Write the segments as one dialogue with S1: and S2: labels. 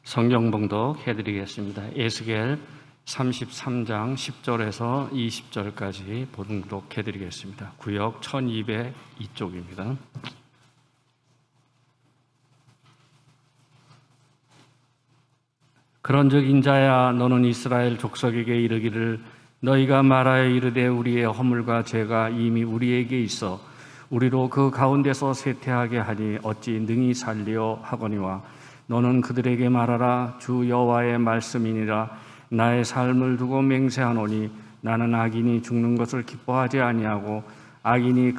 S1: 성경 봉독 해드리겠습니다. 에스겔 33장 10절에서 20절까지 봉독 해드리겠습니다. 구역 1202쪽입니다. 그런즉 인자야, 너는 이스라엘 족속에게 이르기를, 너희가 말하여 이르되 우리의 허물과 죄가 이미 우리에게 있어 우리로 그 가운데서 쇠퇴하게 하니 어찌 능히 살리오 하거니와, 너는 그들에게 말하라. 주 여호와의 말씀이니라. 나의 삶을 두고 맹세하노니 나는 악인이 죽는 것을 기뻐하지 아니하고 악인이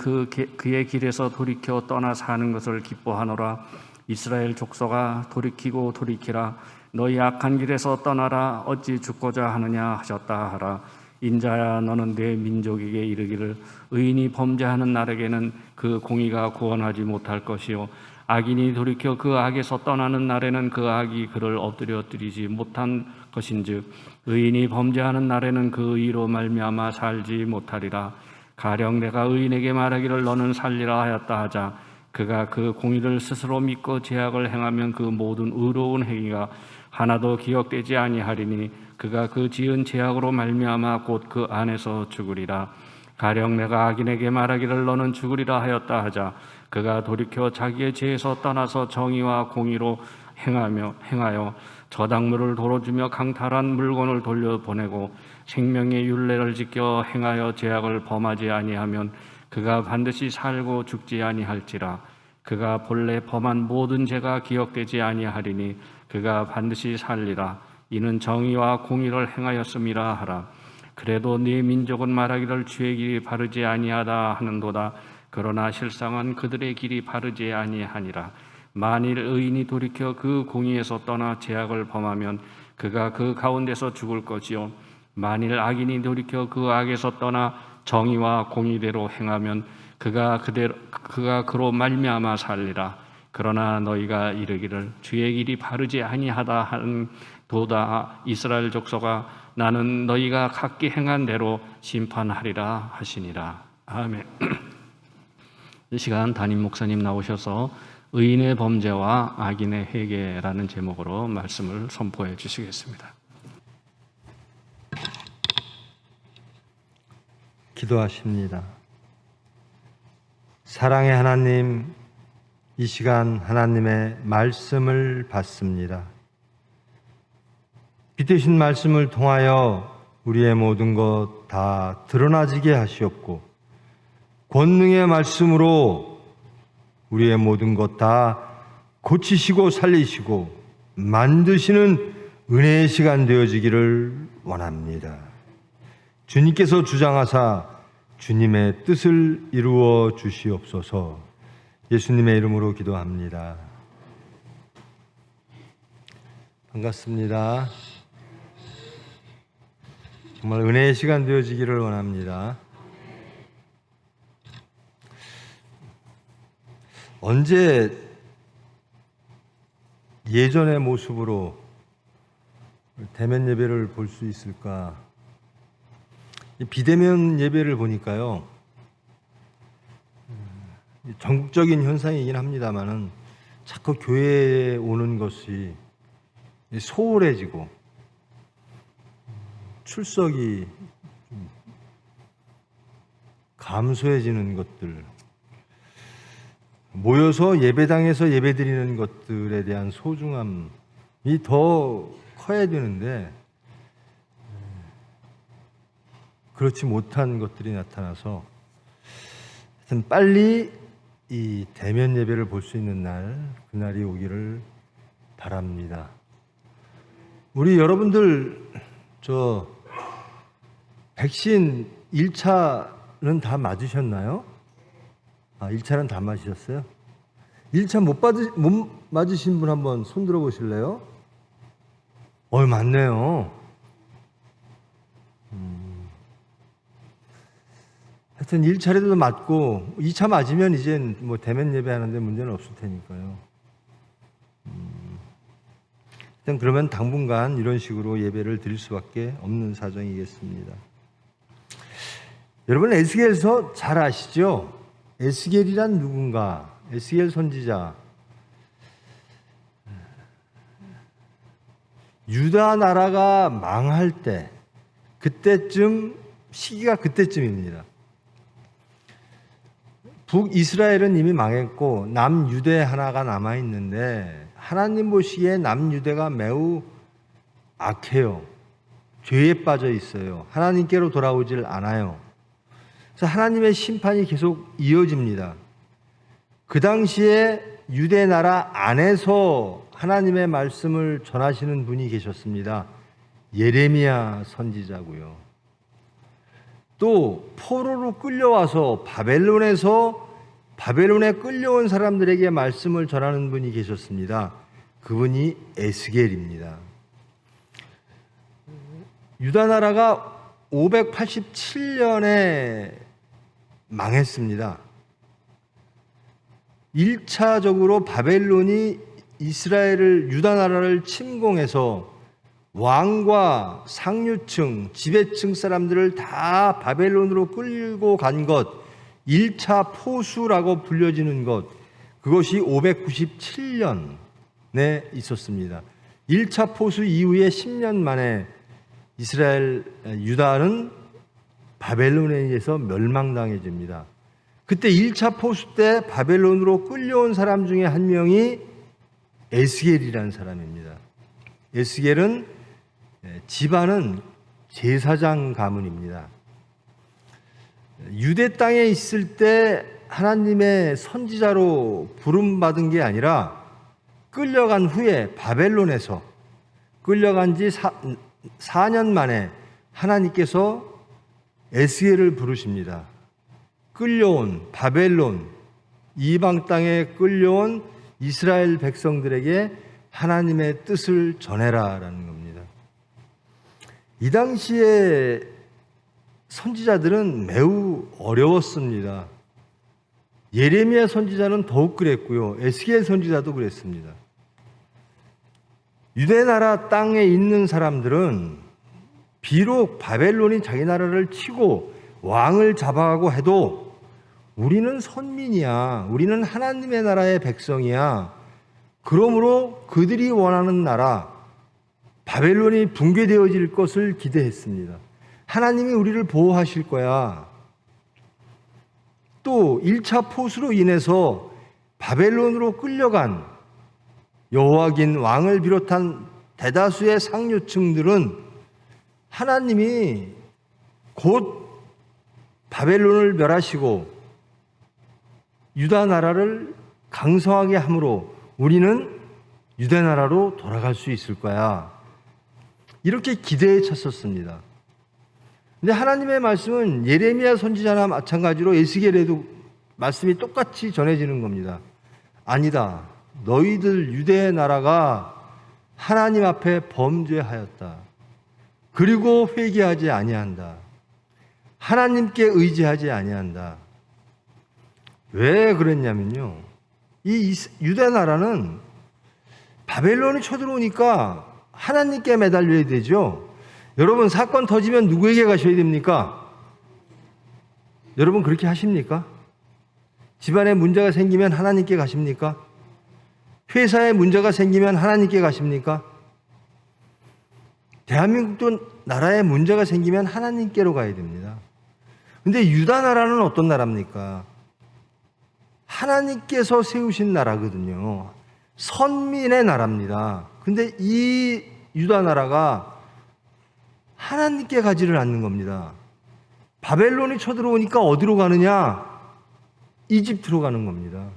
S1: 그의 길에서 돌이켜 떠나 사는 것을 기뻐하노라. 이스라엘 족속아, 돌이키고 돌이키라. 너희 악한 길에서 떠나라. 어찌 죽고자 하느냐 하셨다 하라. 인자야, 너는 내 민족에게 이르기를, 의인이 범죄하는 날에게는 그 공의가 구원하지 못할 것이요, 악인이 돌이켜 그 악에서 떠나는 날에는 그 악이 그를 엎드려뜨리지 못한 것인즉, 의인이 범죄하는 날에는 그 의로 말미암아 살지 못하리라. 가령 내가 의인에게 말하기를 너는 살리라 하였다 하자, 그가 그 공의를 스스로 믿고 죄악을 행하면 그 모든 의로운 행위가 하나도 기억되지 아니하리니 그가 그 지은 죄악으로 말미암아 곧 그 안에서 죽으리라. 가령 내가 악인에게 말하기를 너는 죽으리라 하였다 하자, 그가 돌이켜 자기의 죄에서 떠나서 정의와 공의로 행하여 저당물을 도로주며 강탈한 물건을 돌려보내고 생명의 율례를 지켜 행하여 죄악을 범하지 아니하면 그가 반드시 살고 죽지 아니할지라. 그가 본래 범한 모든 죄가 기억되지 아니하리니 그가 반드시 살리라. 이는 정의와 공의를 행하였음이라 하라. 그래도 네 민족은 말하기를 주의 길이 바르지 아니하다 하는도다. 그러나 실상은 그들의 길이 바르지 아니하니라. 만일 의인이 돌이켜 그 공의에서 떠나 죄악을 범하면 그가 그 가운데서 죽을 것이요, 만일 악인이 돌이켜 그 악에서 떠나 정의와 공의대로 행하면 그가 그로 말미암아 살리라. 그러나 너희가 이르기를 주의 길이 바르지 아니하다 하는도다. 이스라엘 족속아, 나는 너희가 각기 행한 대로 심판하리라 하시니라. 아멘. 이 시간 담임 목사님 나오셔서 의인의 범죄와 악인의 회개라는 제목으로 말씀을 선포해 주시겠습니다.
S2: 기도하십니다. 사랑의 하나님, 이 시간 하나님의 말씀을 받습니다. 빛되신 말씀을 통하여 우리의 모든 것 다 드러나지게 하시옵고, 권능의 말씀으로 우리의 모든 것 다 고치시고 살리시고 만드시는 은혜의 시간 되어지기를 원합니다. 주님께서 주장하사 주님의 뜻을 이루어 주시옵소서. 예수님의 이름으로 기도합니다. 반갑습니다. 정말 은혜의 시간 되어지기를 원합니다. 언제 예전의 모습으로 대면 예배를 볼 수 있을까? 비대면 예배를 보니까요, 전국적인 현상이긴 합니다만은 자꾸 교회에 오는 것이 소홀해지고 출석이 감소해지는 것들, 모여서 예배당에서 예배드리는 것들에 대한 소중함이 더 커야 되는데 그렇지 못한 것들이 나타나서 하여튼 빨리 이 대면 예배를 볼 수 있는 날, 그날이 오기를 바랍니다. 우리 여러분들 백신 1차는 다 맞으셨나요? 1차는 다 맞으셨어요? 1차 못 맞으신 분 한번 손 들어 보실래요? 많네요. 하여튼 1차례도 맞고 2차 맞으면 이제 뭐 대면 예배하는데 문제는 없을 테니까요. 일단 그러면 당분간 이런 식으로 예배를 드릴 수밖에 없는 사정이겠습니다. 여러분 에스겔서 잘 아시죠? 에스겔이란 누군가? 에스겔 선지자. 유다 나라가 망할 때, 그때쯤, 시기가 그때쯤입니다. 북이스라엘은 이미 망했고 남유대 하나가 남아있는데, 하나님 보시기에 남유대가 매우 악해요. 죄에 빠져 있어요. 하나님께로 돌아오질 않아요. 그래서 하나님의 심판이 계속 이어집니다. 그 당시에 유대 나라 안에서 하나님의 말씀을 전하시는 분이 계셨습니다. 예레미야 선지자고요. 또 포로로 끌려와서 바벨론에 끌려온 사람들에게 말씀을 전하는 분이 계셨습니다. 그분이 에스겔입니다. 유다 나라가 587년에 망했습니다. 1차적으로 바벨론이 이스라엘을, 유다 나라를 침공해서 왕과 상류층, 지배층 사람들을 다 바벨론으로 끌고 간 것, 1차 포수라고 불려지는 것, 그것이 597년에 있었습니다. 1차 포수 이후에 10년 만에 유다는 바벨론에 의해서 멸망당해집니다. 그때 1차 포수 때 바벨론으로 끌려온 사람 중에 한 명이 에스겔이라는 사람입니다. 에스겔은 집안은 제사장 가문입니다. 유대 땅에 있을 때 하나님의 선지자로 부름받은 게 아니라 끌려간 후에 바벨론에서 끌려간 지 4년 만에 하나님께서 에스겔을 부르십니다. 끌려온 바벨론, 이방 땅에 끌려온 이스라엘 백성들에게 하나님의 뜻을 전해라라는 겁니다. 이 당시에 선지자들은 매우 어려웠습니다. 예레미야 선지자는 더욱 그랬고요. 에스겔 선지자도 그랬습니다. 유대 나라 땅에 있는 사람들은 비록 바벨론이 자기 나라를 치고 왕을 잡아가고 해도 우리는 선민이야. 우리는 하나님의 나라의 백성이야. 그러므로 그들이 원하는 나라, 바벨론이 붕괴되어질 것을 기대했습니다. 하나님이 우리를 보호하실 거야. 또 1차 포수로 인해서 바벨론으로 끌려간 여호와긴 왕을 비롯한 대다수의 상류층들은 하나님이 곧 바벨론을 멸하시고 유다 나라를 강성하게 함으로 우리는 유대 나라로 돌아갈 수 있을 거야. 이렇게 기대에 찼었습니다. 근데 하나님의 말씀은 예레미야 선지자나 마찬가지로 에스겔에도 말씀이 똑같이 전해지는 겁니다. 아니다. 너희들 유대 나라가 하나님 앞에 범죄하였다. 그리고 회개하지 아니한다. 하나님께 의지하지 아니한다. 왜 그랬냐면요. 이 유대 나라는 바벨론이 쳐들어오니까 하나님께 매달려야 되죠. 여러분, 사건 터지면 누구에게 가셔야 됩니까? 여러분 그렇게 하십니까? 집안에 문제가 생기면 하나님께 가십니까? 회사에 문제가 생기면 하나님께 가십니까? 대한민국도 나라에 문제가 생기면 하나님께로 가야 됩니다. 근데 유다 나라는 어떤 나라입니까? 하나님께서 세우신 나라거든요. 선민의 나라입니다. 근데 이 유다 나라가 하나님께 가지를 않는 겁니다. 바벨론이 쳐들어오니까 어디로 가느냐? 이집트로 가는 겁니다.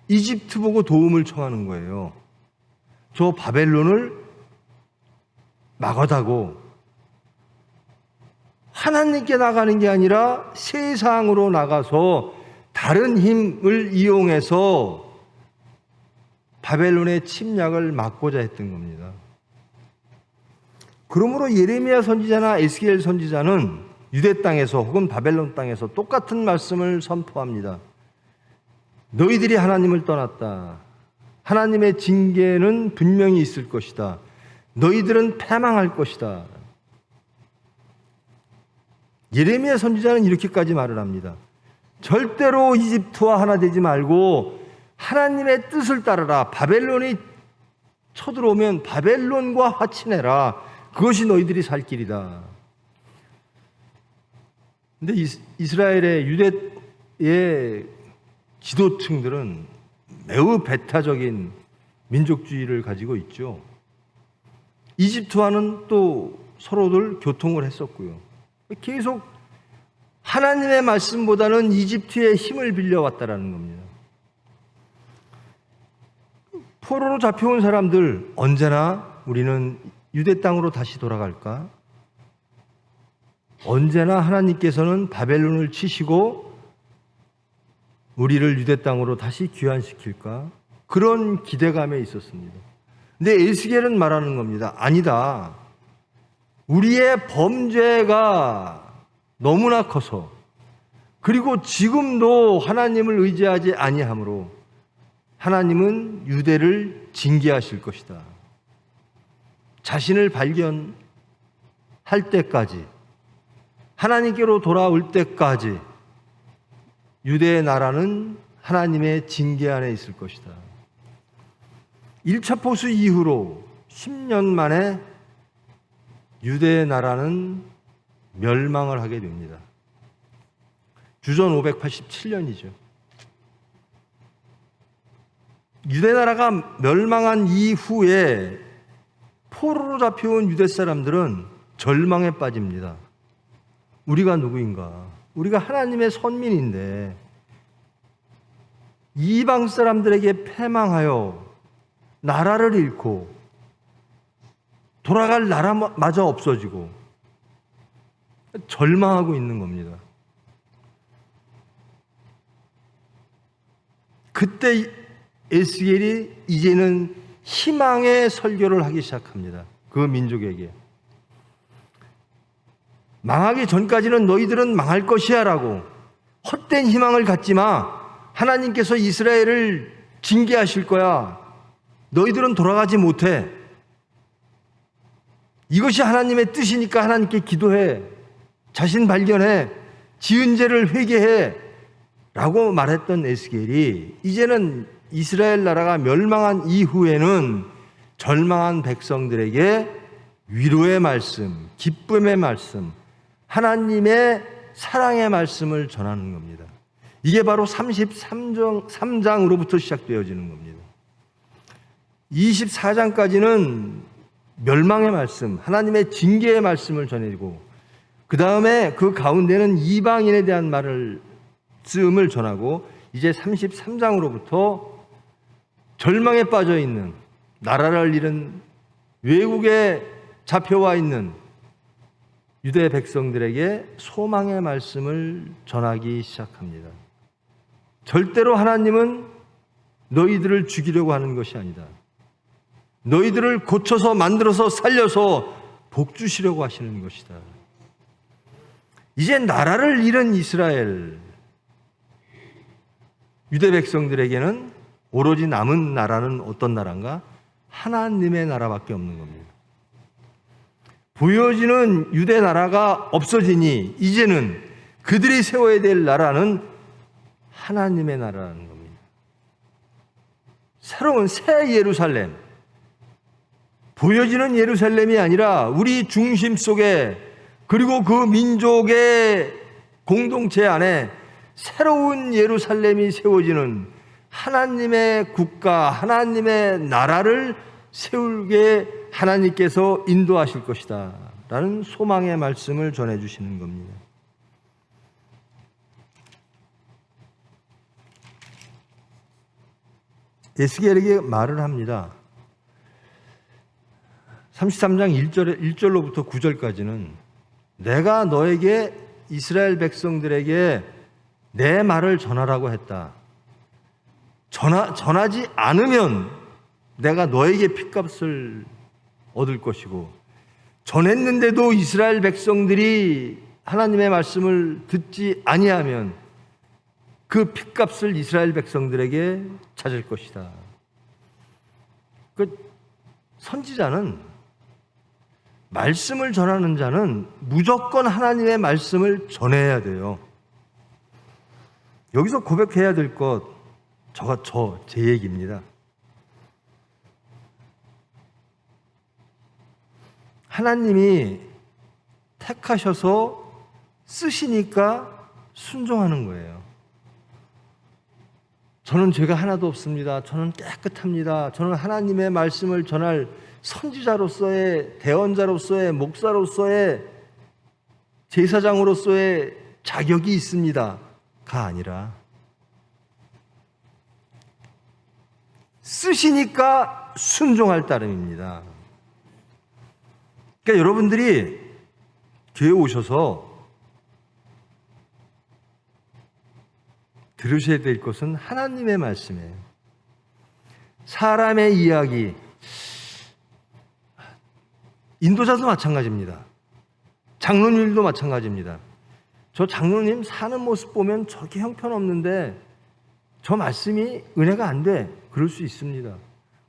S2: 이집트 보고 도움을 청하는 거예요. 저 바벨론을 막아다고. 하나님께 나가는 게 아니라 세상으로 나가서 다른 힘을 이용해서 바벨론의 침략을 막고자 했던 겁니다. 그러므로 예레미야 선지자나 에스겔 선지자는 유대 땅에서 혹은 바벨론 땅에서 똑같은 말씀을 선포합니다. 너희들이 하나님을 떠났다. 하나님의 징계는 분명히 있을 것이다. 너희들은 패망할 것이다. 예레미야 선지자는 이렇게까지 말을 합니다. 절대로 이집트와 하나 되지 말고 하나님의 뜻을 따르라. 바벨론이 쳐들어오면 바벨론과 화친해라. 그것이 너희들이 살 길이다. 근데 이스라엘의 유대의 지도층들은 매우 배타적인 민족주의를 가지고 있죠. 이집트와는 또 서로들 교통을 했었고요. 계속 하나님의 말씀보다는 이집트의 힘을 빌려왔다라는 겁니다. 포로로 잡혀온 사람들, 언제나 우리는 유대 땅으로 다시 돌아갈까? 언제나 하나님께서는 바벨론을 치시고 우리를 유대 땅으로 다시 귀환시킬까? 그런 기대감에 있었습니다. 근데 에스겔은 말하는 겁니다. 아니다. 우리의 범죄가 너무나 커서, 그리고 지금도 하나님을 의지하지 아니하므로 하나님은 유대를 징계하실 것이다. 자신을 발견할 때까지, 하나님께로 돌아올 때까지 유대의 나라는 하나님의 징계 안에 있을 것이다. 1차 포수 이후로 10년 만에 유대의 나라는 멸망을 하게 됩니다. 주전 587년이죠. 유대 나라가 멸망한 이후에 포로로 잡혀온 유대 사람들은 절망에 빠집니다. 우리가 누구인가? 우리가 하나님의 선민인데 이방 사람들에게 패망하여 나라를 잃고 돌아갈 나라마저 없어지고 절망하고 있는 겁니다. 그때 에스겔이 이제는 희망의 설교를 하기 시작합니다. 그 민족에게. 망하기 전까지는 너희들은 망할 것이야 라고 헛된 희망을 갖지 마. 하나님께서 이스라엘을 징계하실 거야. 너희들은 돌아가지 못해. 이것이 하나님의 뜻이니까 하나님께 기도해. 자신 발견해. 지은 죄를 회개해. 라고 말했던 에스겔이 이제는 이스라엘 나라가 멸망한 이후에는 절망한 백성들에게 위로의 말씀, 기쁨의 말씀, 하나님의 사랑의 말씀을 전하는 겁니다. 이게 바로 33장으로부터 시작되어지는 겁니다. 24장까지는 멸망의 말씀, 하나님의 징계의 말씀을 전해주고, 그 다음에 그 가운데는 이방인에 대한 말씀을 전하고, 이제 33장으로부터 절망에 빠져 있는, 나라를 잃은, 외국에 잡혀와 있는 유대 백성들에게 소망의 말씀을 전하기 시작합니다. 절대로 하나님은 너희들을 죽이려고 하는 것이 아니다. 너희들을 고쳐서 만들어서 살려서 복 주시려고 하시는 것이다. 이제 나라를 잃은 이스라엘 유대 백성들에게는 오로지 남은 나라는 어떤 나라인가? 하나님의 나라밖에 없는 겁니다. 보여지는 유대 나라가 없어지니 이제는 그들이 세워야 될 나라는 하나님의 나라라는 겁니다. 새로운 새 예루살렘, 보여지는 예루살렘이 아니라 우리 중심 속에, 그리고 그 민족의 공동체 안에 새로운 예루살렘이 세워지는 하나님의 국가, 하나님의 나라를 세우게 하나님께서 인도하실 것이다 라는 소망의 말씀을 전해주시는 겁니다. 에스겔에게 말을 합니다. 33장 1절로부터 9절까지는 내가 너에게 이스라엘 백성들에게 내 말을 전하라고 했다. 전하지 않으면 내가 너에게 핏값을 얻을 것이고, 전했는데도 이스라엘 백성들이 하나님의 말씀을 듣지 아니하면 그 핏값을 이스라엘 백성들에게 찾을 것이다. 그 선지자는, 말씀을 전하는 자는 무조건 하나님의 말씀을 전해야 돼요. 여기서 고백해야 될 것, 제 얘기입니다. 하나님이 택하셔서 쓰시니까 순종하는 거예요. 저는 죄가 하나도 없습니다. 저는 깨끗합니다. 저는 하나님의 말씀을 전할 선지자로서의, 대언자로서의, 목사로서의, 제사장으로서의 자격이 있습니다가 아니라 쓰시니까 순종할 따름입니다. 그러니까 여러분들이 교회 오셔서 들으셔야 될 것은 하나님의 말씀이에요. 사람의 이야기, 인도자도 마찬가지입니다. 장로님도 마찬가지입니다. 저 장로님 사는 모습 보면 저렇게 형편없는데 저 말씀이 은혜가 안 돼. 그럴 수 있습니다.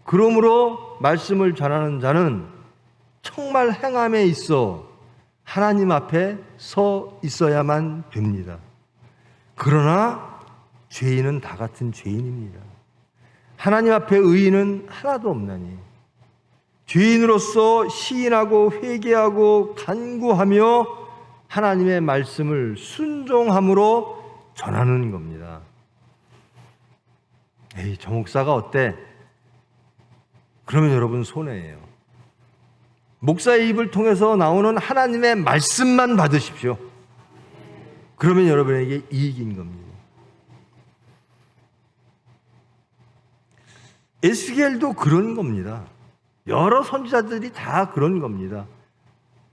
S2: 그러므로 말씀을 전하는 자는 정말 행함에 있어 하나님 앞에 서 있어야만 됩니다. 그러나 죄인은 다 같은 죄인입니다. 하나님 앞에 의인은 하나도 없나니 죄인으로서 시인하고 회개하고 간구하며 하나님의 말씀을 순종함으로 전하는 겁니다. 에이, 저 목사가 어때? 그러면 여러분 손해예요. 목사의 입을 통해서 나오는 하나님의 말씀만 받으십시오. 그러면 여러분에게 이익인 겁니다. 에스겔도 그런 겁니다. 여러 선지자들이 다 그런 겁니다.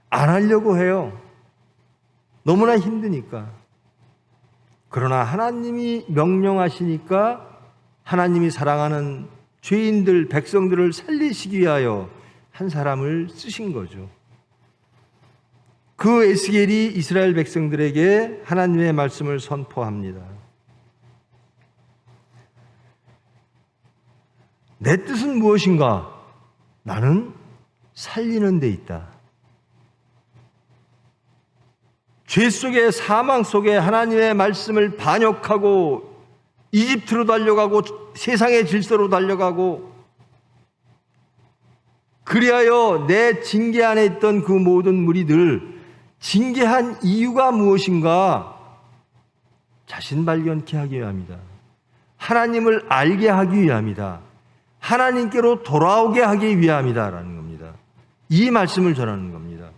S2: 안 하려고 해요. 너무나 힘드니까. 그러나 하나님이 명령하시니까 하나님이 사랑하는 죄인들, 백성들을 살리시기 위하여 한 사람을 쓰신 거죠. 그 에스겔이 이스라엘 백성들에게 하나님의 말씀을 선포합니다. 내 뜻은 무엇인가? 나는 살리는 데 있다. 죄 속에, 사망 속에 하나님의 말씀을 반역하고 이집트로 달려가고 세상의 질서로 달려가고 그리하여 내 징계 안에 있던 그 모든 무리들 징계한 이유가 무엇인가? 자신 발견케 하기 위함이다. 하나님을 알게 하기 위함이다. 하나님께로 돌아오게 하기 위함이다라는 겁니다. 이 말씀을 전하는 겁니다.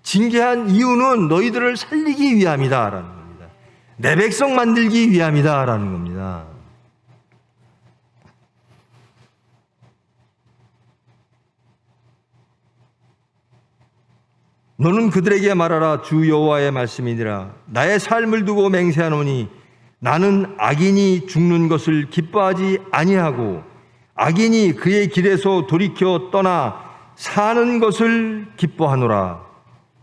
S2: 징계한 이유는 너희들을 살리기 위함이다라는 겁니다. 내 백성 만들기 위함이다라는 겁니다. 너는 그들에게 말하라. 주 여호와의 말씀이니라. 나의 삶을 두고 맹세하노니 나는 악인이 죽는 것을 기뻐하지 아니하고 악인이 그의 길에서 돌이켜 떠나 사는 것을 기뻐하노라.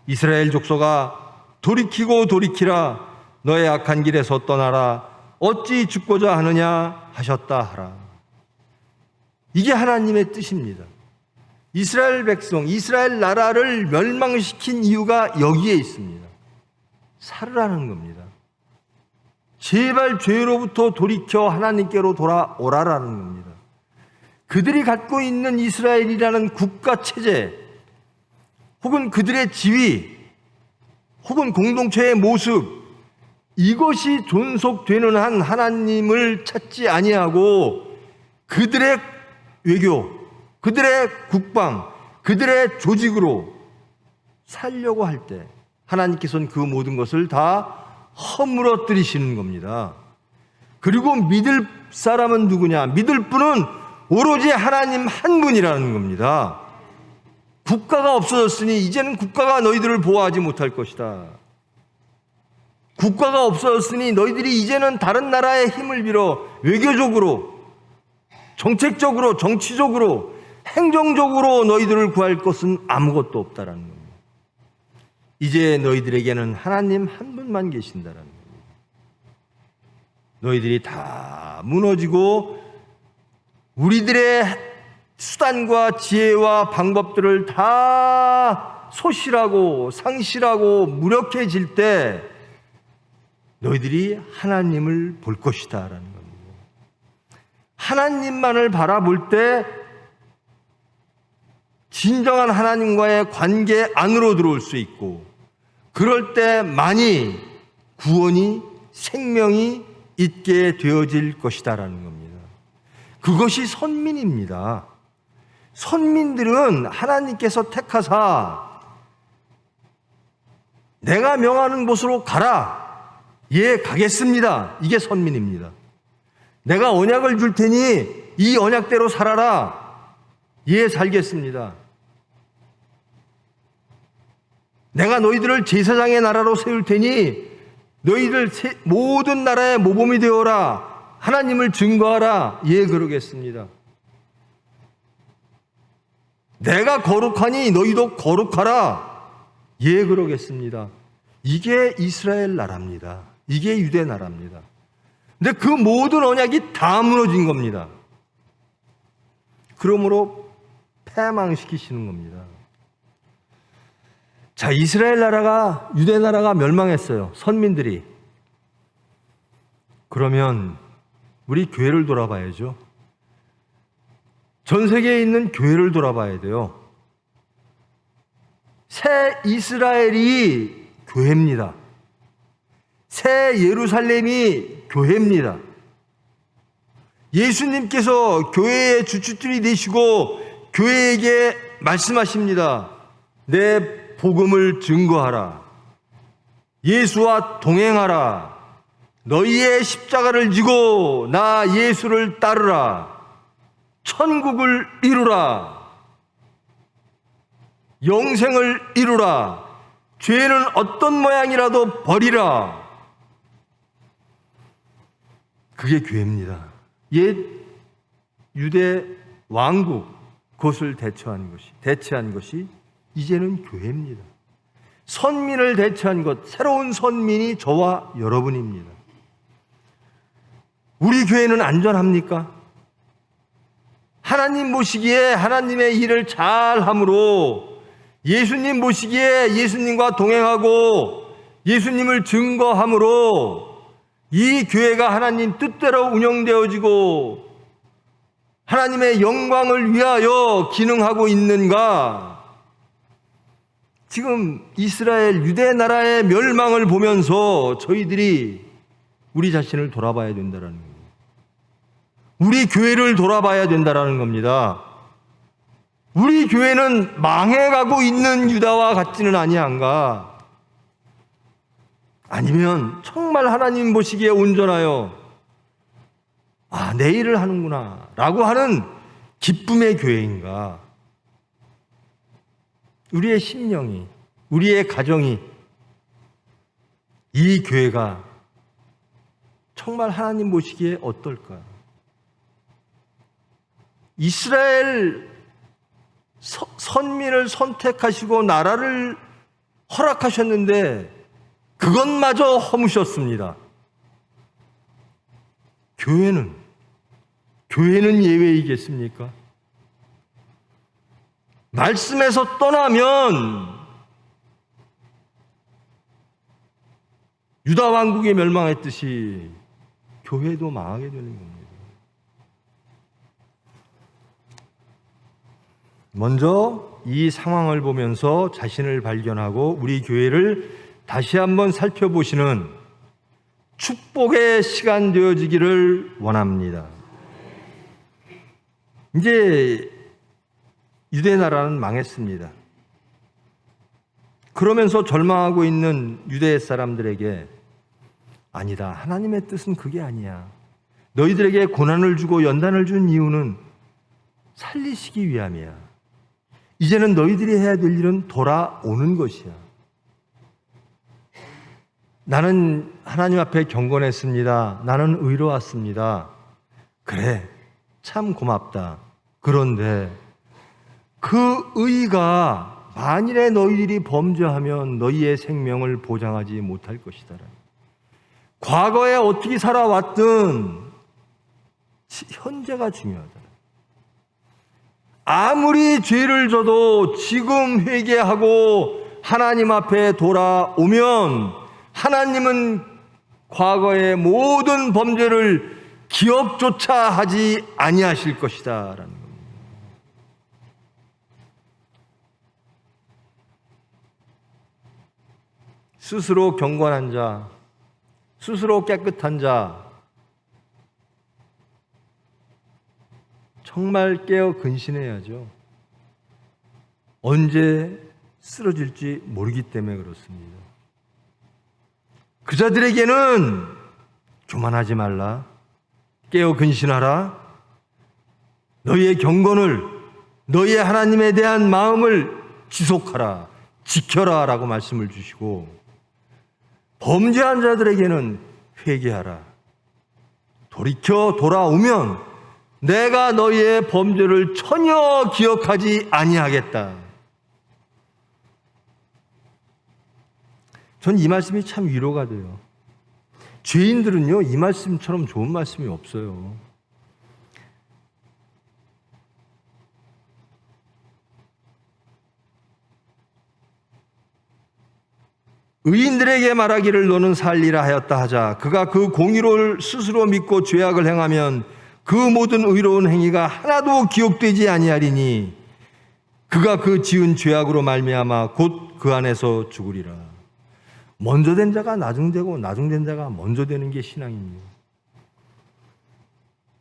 S2: 이스라엘 족속아 돌이키고 돌이키라. 너의 악한 길에서 떠나라. 어찌 죽고자 하느냐 하셨다 하라. 이게 하나님의 뜻입니다. 이스라엘 백성, 이스라엘 나라를 멸망시킨 이유가 여기에 있습니다. 살으라는 겁니다. 제발 죄로부터 돌이켜 하나님께로 돌아오라라는 겁니다. 그들이 갖고 있는 이스라엘이라는 국가 체제, 혹은 그들의 지위, 혹은 공동체의 모습, 이것이 존속되는 한 하나님을 찾지 아니하고 그들의 외교, 그들의 국방, 그들의 조직으로 살려고 할 때 하나님께서는 그 모든 것을 다 허물어뜨리시는 겁니다. 그리고 믿을 사람은 누구냐? 믿을 분은 오로지 하나님 한 분이라는 겁니다. 국가가 없어졌으니 이제는 국가가 너희들을 보호하지 못할 것이다. 국가가 없어졌으니 너희들이 이제는 다른 나라의 힘을 빌어 외교적으로, 정책적으로, 정치적으로, 행정적으로 너희들을 구할 것은 아무것도 없다라는 겁니다. 이제 너희들에게는 하나님 한 분만 계신다라는 겁니다. 너희들이 다 무너지고 우리들의 수단과 지혜와 방법들을 다 소실하고 상실하고 무력해질 때 너희들이 하나님을 볼 것이다 라는 겁니다. 하나님만을 바라볼 때 진정한 하나님과의 관계 안으로 들어올 수 있고, 그럴 때만이 구원이, 생명이 있게 되어질 것이다라는 겁니다. 그것이 선민입니다. 선민들은 하나님께서 택하사 내가 명하는 곳으로 가라. 예, 가겠습니다. 이게 선민입니다. 내가 언약을 줄 테니 이 언약대로 살아라. 예, 살겠습니다. 내가 너희들을 제사장의 나라로 세울 테니 너희들 모든 나라의 모범이 되어라. 하나님을 증거하라. 예, 그러겠습니다. 내가 거룩하니 너희도 거룩하라. 예, 그러겠습니다. 이게 이스라엘 나라입니다. 이게 유대 나라입니다. 근데 그 모든 언약이 다 무너진 겁니다. 그러므로 패망시키시는 겁니다. 자, 이스라엘 나라가, 유대 나라가 멸망했어요. 선민들이. 그러면 우리 교회를 돌아봐야죠. 전 세계에 있는 교회를 돌아봐야 돼요. 새 이스라엘이 교회입니다. 새 예루살렘이 교회입니다. 예수님께서 교회의 주축들이 되시고 교회에게 말씀하십니다. 내 복음을 증거하라. 예수와 동행하라. 너희의 십자가를 지고 나 예수를 따르라. 천국을 이루라. 영생을 이루라. 죄는 어떤 모양이라도 버리라. 그게 교회입니다. 옛 유대 왕국, 그것을 대체한 것이 이제는 교회입니다. 선민을 대체한 것, 새로운 선민이 저와 여러분입니다. 우리 교회는 안전합니까? 하나님 보시기에 하나님의 일을 잘함으로, 예수님 보시기에 예수님과 동행하고 예수님을 증거함으로 이 교회가 하나님 뜻대로 운영되어지고 하나님의 영광을 위하여 기능하고 있는가? 지금 이스라엘 유대 나라의 멸망을 보면서 저희들이 우리 자신을 돌아봐야 된다는 겁니다. 우리 교회를 돌아봐야 된다는 겁니다. 우리 교회는 망해가고 있는 유다와 같지는 아니한가? 아니면 정말 하나님 보시기에 온전하여 내 일을 하는구나 라고 하는 기쁨의 교회인가? 우리의 심령이, 우리의 가정이, 이 교회가 정말 하나님 보시기에 어떨까? 이스라엘 선민을 선택하시고 나라를 허락하셨는데 그것마저 허무셨습니다. 교회는 예외이겠습니까? 말씀에서 떠나면 유다 왕국이 멸망했듯이 교회도 망하게 되는 겁니다. 먼저 이 상황을 보면서 자신을 발견하고 우리 교회를 다시 한번 살펴보시는 축복의 시간 되어지기를 원합니다. 이제 유대 나라는 망했습니다. 그러면서 절망하고 있는 유대 사람들에게 아니다. 하나님의 뜻은 그게 아니야. 너희들에게 고난을 주고 연단을 준 이유는 살리시기 위함이야. 이제는 너희들이 해야 될 일은 돌아오는 것이야. 나는 하나님 앞에 경건했습니다. 나는 의로웠습니다. 그래, 참 고맙다. 그런데 그 의가 만일에 너희들이 범죄하면 너희의 생명을 보장하지 못할 것이다. 과거에 어떻게 살아왔든 현재가 중요하다. 아무리 죄를 져도 지금 회개하고 하나님 앞에 돌아오면 하나님은 과거의 모든 범죄를 기억조차 하지 아니하실 것이다 라는 겁니다. 스스로 경건한 자, 스스로 깨끗한 자, 정말 깨어 근신해야죠. 언제 쓰러질지 모르기 때문에 그렇습니다. 그 자들에게는 교만하지 말라, 깨어 근신하라, 너희의 경건을, 너희의 하나님에 대한 마음을 지속하라, 지켜라 라고 말씀을 주시고, 범죄한 자들에게는 회개하라, 돌이켜 돌아오면 내가 너희의 범죄를 전혀 기억하지 아니하겠다. 전 이 말씀이 참 위로가 돼요. 죄인들은요, 이 말씀처럼 좋은 말씀이 없어요. 의인들에게 말하기를 너는 살리라 하였다 하자. 그가 그 공의를 스스로 믿고 죄악을 행하면 그 모든 의로운 행위가 하나도 기억되지 아니하리니 그가 그 지은 죄악으로 말미암아 곧 그 안에서 죽으리라. 먼저 된 자가 나중되고 나중된 자가 먼저 되는 게 신앙입니다.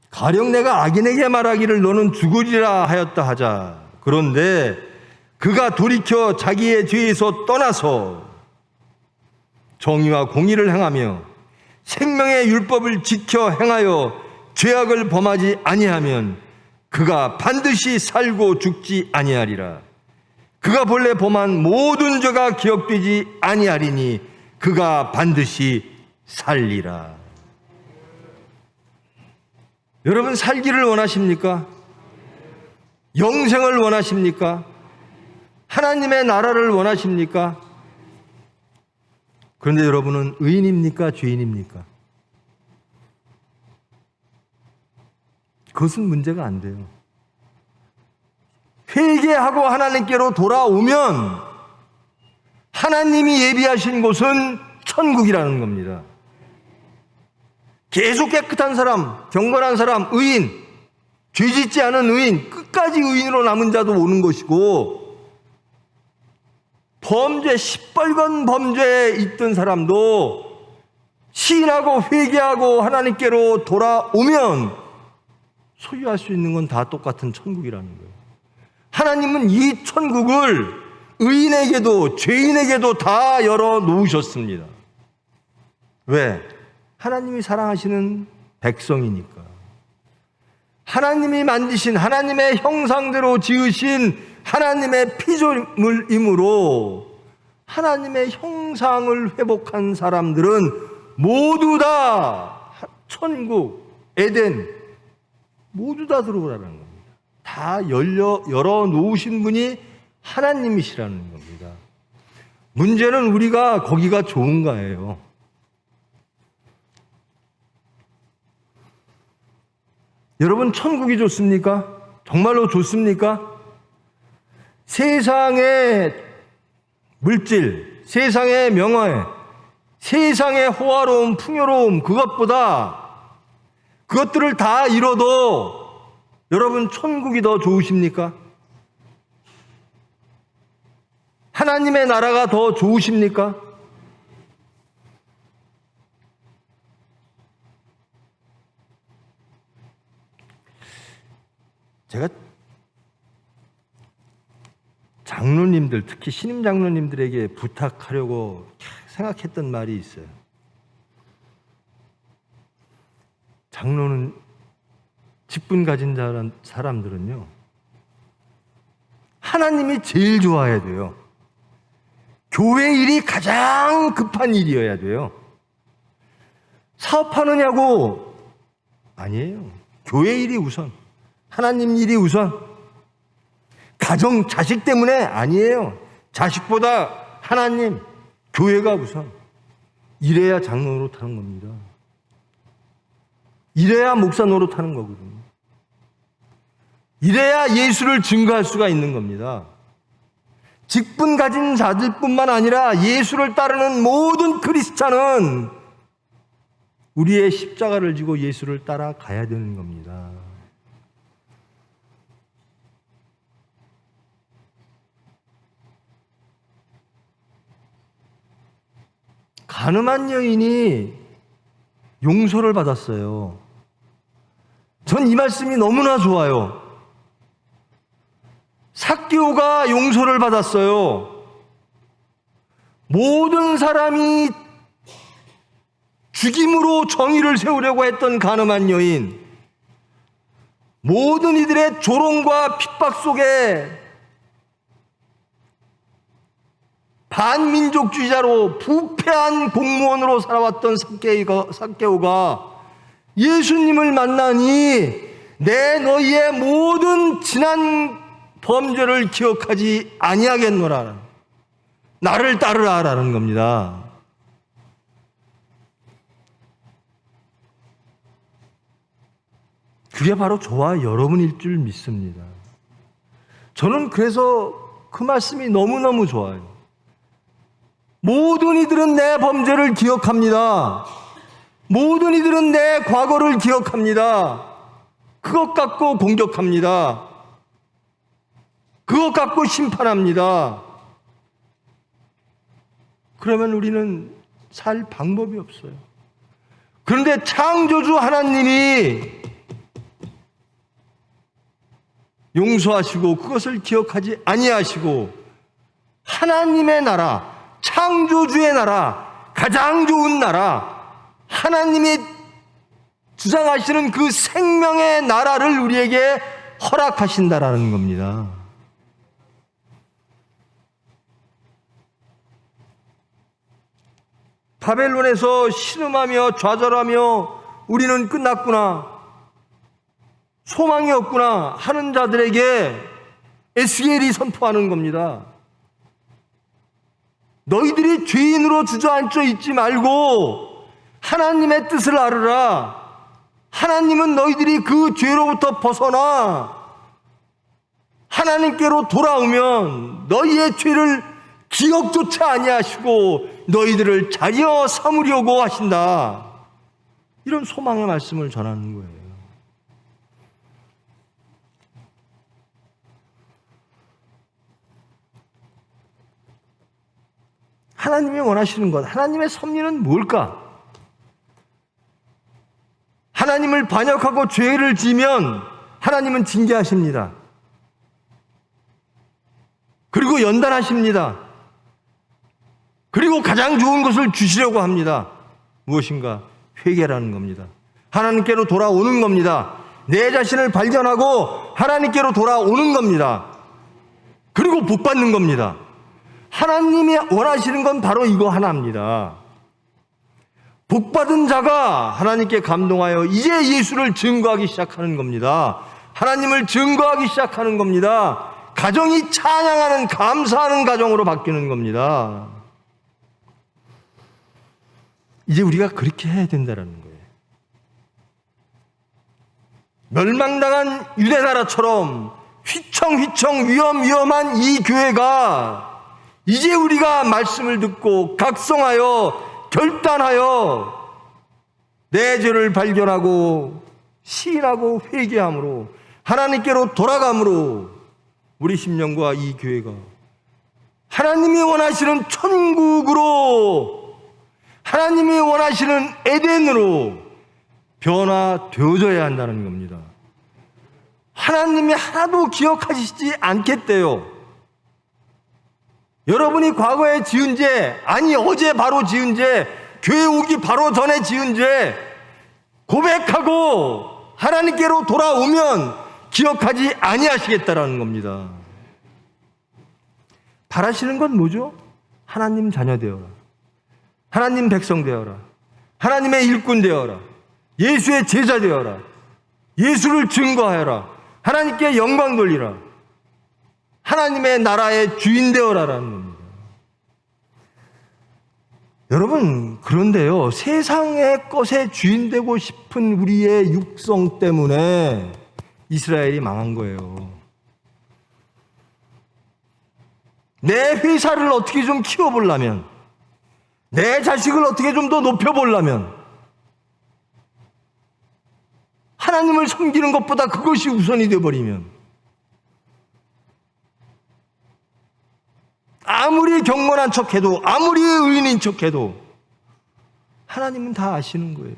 S2: 가령 내가 악인에게 말하기를 너는 죽으리라 하였다 하자. 그런데 그가 돌이켜 자기의 죄에서 떠나서 정의와 공의를 행하며 생명의 율법을 지켜 행하여 죄악을 범하지 아니하면 그가 반드시 살고 죽지 아니하리라. 그가 본래 범한 모든 죄가 기억되지 아니하리니 그가 반드시 살리라. 여러분, 살기를 원하십니까? 영생을 원하십니까? 하나님의 나라를 원하십니까? 그런데 여러분은 의인입니까? 죄인입니까? 그것은 문제가 안 돼요. 회개하고 하나님께로 돌아오면 하나님이 예비하신 곳은 천국이라는 겁니다. 계속 깨끗한 사람, 경건한 사람, 의인, 죄짓지 않은 의인, 끝까지 의인으로 남은 자도 오는 것이고, 범죄, 시뻘건 범죄에 있던 사람도 시인하고 회개하고 하나님께로 돌아오면 소유할 수 있는 건 다 똑같은 천국이라는 거예요. 하나님은 이 천국을 의인에게도 죄인에게도 다 열어놓으셨습니다. 왜? 하나님이 사랑하시는 백성이니까. 하나님이 만드신 하나님의 형상대로 지으신 하나님의 피조물이므로 하나님의 형상을 회복한 사람들은 모두 다 천국, 에덴 모두 다 들어오라는 겁니다. 다 열어놓으신 분이 하나님이시라는 겁니다. 문제는 우리가 거기가 좋은가예요. 여러분, 천국이 좋습니까? 정말로 좋습니까? 세상의 물질, 세상의 명예, 세상의 호화로움, 풍요로움, 그것들을 다 잃어도 여러분, 천국이 더 좋으십니까? 하나님의 나라가 더 좋으십니까? 제가 장로님들, 특히 신임 장로님들에게 부탁하려고 생각했던 말이 있어요. 장로는, 직분 가진 사람들은요, 하나님이 제일 좋아해야 돼요. 교회 일이 가장 급한 일이어야 돼요. 사업하느냐고? 아니에요. 교회 일이 우선, 하나님 일이 우선. 가정, 자식 때문에? 아니에요. 자식보다 하나님, 교회가 우선. 이래야 장로 노릇하는 겁니다. 이래야 목사 노릇하는 거거든요. 이래야 예수를 증거할 수가 있는 겁니다. 직분 가진 자들뿐만 아니라 예수를 따르는 모든 크리스찬은 우리의 십자가를 지고 예수를 따라가야 되는 겁니다. 가늠한 여인이 용서를 받았어요. 전 이 말씀이 너무나 좋아요. 삭개오가 용서를 받았어요. 모든 사람이 죽임으로 정의를 세우려고 했던 가늠한 여인, 모든 이들의 조롱과 핍박 속에 반민족주의자로 부패한 공무원으로 살아왔던 삭개오가 예수님을 만나니 내 너희의 모든 지난 범죄를 기억하지 아니하겠노라. 나를 따르라라는 겁니다. 그게 바로 저와 여러분일 줄 믿습니다. 저는 그래서 그 말씀이 너무너무 좋아요. 모든 이들은 내 범죄를 기억합니다. 모든 이들은 내 과거를 기억합니다. 그것 갖고 공격합니다. 그것 갖고 심판합니다. 그러면 우리는 살 방법이 없어요. 그런데 창조주 하나님이 용서하시고 그것을 기억하지 아니하시고 하나님의 나라, 창조주의 나라, 가장 좋은 나라, 하나님이 주장하시는 그 생명의 나라를 우리에게 허락하신다라는 겁니다. 바벨론에서 신음하며 좌절하며 우리는 끝났구나, 소망이 없구나 하는 자들에게 에스겔이 선포하는 겁니다. 너희들이 죄인으로 주저앉아 있지 말고 하나님의 뜻을 알으라. 하나님은 너희들이 그 죄로부터 벗어나 하나님께로 돌아오면 너희의 죄를 기억조차 아니하시고 너희들을 자녀 삼으려고 하신다. 이런 소망의 말씀을 전하는 거예요. 하나님이 원하시는 것, 하나님의 섭리는 뭘까? 하나님을 반역하고 죄를 지면 하나님은 징계하십니다. 그리고 연단하십니다. 그리고 가장 좋은 것을 주시려고 합니다. 무엇인가? 회개라는 겁니다. 하나님께로 돌아오는 겁니다. 내 자신을 발견하고 하나님께로 돌아오는 겁니다. 그리고 복 받는 겁니다. 하나님이 원하시는 건 바로 이거 하나입니다. 복받은 자가 하나님께 감동하여 이제 예수를 증거하기 시작하는 겁니다. 하나님을 증거하기 시작하는 겁니다. 가정이 찬양하는, 감사하는 가정으로 바뀌는 겁니다. 이제 우리가 그렇게 해야 된다는 거예요. 멸망당한 유대나라처럼 휘청휘청 위험한 이 교회가 이제 우리가 말씀을 듣고 각성하여 결단하여 내 죄를 발견하고 시인하고 회개함으로 하나님께로 돌아감으로 우리 심령과 이 교회가 하나님이 원하시는 천국으로, 하나님이 원하시는 에덴으로 변화되어져야 한다는 겁니다. 하나님이 하나도 기억하시지 않겠대요. 여러분이 과거에 지은 죄, 아니 어제 바로 지은 죄, 교회 오기 바로 전에 지은 죄 고백하고 하나님께로 돌아오면 기억하지 아니하시겠다라는 겁니다. 바라시는 건 뭐죠? 하나님 자녀 되어라. 하나님 백성 되어라. 하나님의 일꾼 되어라. 예수의 제자 되어라. 예수를 증거하여라. 하나님께 영광 돌리라. 하나님의 나라의 주인 되어라라는 겁니다. 여러분, 그런데요, 세상의 것에 주인 되고 싶은 우리의 육성 때문에 이스라엘이 망한 거예요. 내 회사를 어떻게 좀 키워보려면, 내 자식을 어떻게 좀 더 높여보려면 하나님을 섬기는 것보다 그것이 우선이 되어버리면 아무리 경건한 척해도, 아무리 의인인 척해도 하나님은 다 아시는 거예요.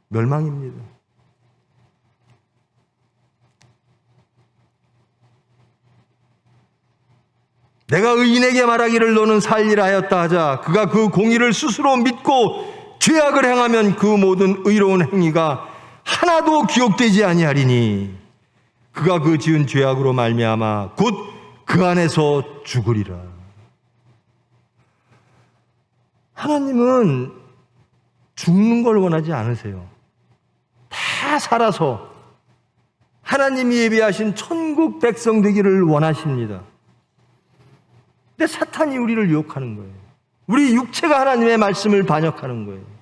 S2: 멸망입니다. 내가 의인에게 말하기를 너는 살리라 하였다 하자 그가 그 공의를 스스로 믿고 죄악을 행하면 그 모든 의로운 행위가 하나도 기억되지 아니하리니 그가 그 지은 죄악으로 말미암아 곧 그 안에서 죽으리라. 하나님은 죽는 걸 원하지 않으세요. 다 살아서 하나님이 예비하신 천국 백성 되기를 원하십니다. 근데 사탄이 우리를 유혹하는 거예요. 우리 육체가 하나님의 말씀을 반역하는 거예요.